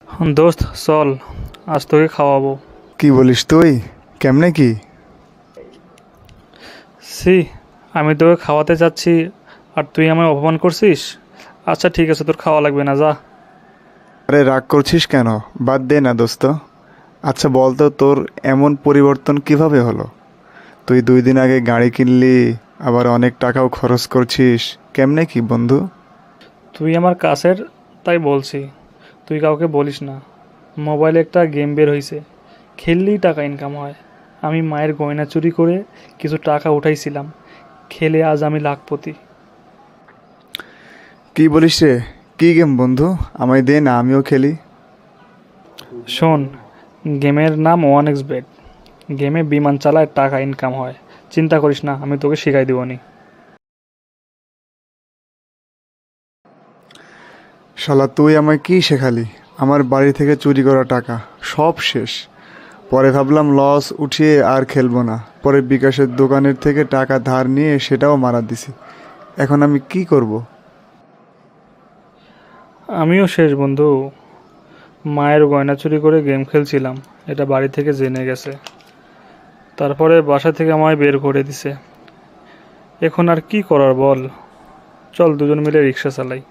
দোস্ত চল, আজ তোকে খাওয়াবো। কি বলিস তুই? কেমনে কি? সি, আমি তোকে খাওয়াতে যাচ্ছি আর তুই আমায় অপমান করছিস। আচ্ছা ঠিক আছে, তোর খাওয়া লাগবে না, যা। আরে রাগ করছিস কেন? বাদ দে না দোস্ত। আচ্ছা বলতো, তোর এমন পরিবর্তন কিভাবে হলো? তুই 2 দিন আগে গাড়ি কিনলি, আবার অনেক টাকাও খরচ করছিস। কেমনে কি বন্ধু? তুই আমার কাছের, তাই বলছি। তুই কাউকে বলিস না। মোবাইলে একটা গেম বের হইছে, খেললেই টাকা ইনকাম হয়। আমি মায়ের গয়না চুরি করে কিছু টাকা উঠাইছিলাম, খেলে আজ আমি লাখপতি। কি বলিস রে? কি গেম বন্ধু? আমায় দে না, আমিও খেলি। শোন, গেমের নাম 1xBet। গেমে বিমান চালায় টাকা ইনকাম হয়। চিন্তা করিস না, আমি তোকে শিখাই দিবনি। শালা তুই আমায় কি শেখালি? আমার বাড়ি থেকে চুরি করা টাকা সব শেষ। পরে ভাবলাম লস উঠিয়ে আর খেলবো না। পরে বিকাশের দোকানের থেকে টাকা ধার নিয়ে সেটাও মারা দিছি। এখন আমি কি করব? আমিও শেষ বন্ধু। মায়ের গয়না চুরি করে গেম খেলছিলাম, এটা বাড়ি থেকে জেনে গেছে। তারপরে বাসা থেকে আমায় বের করে দিছে। এখন আর কি করার বল? চল দুজন মিলে রিক্সা চালাই।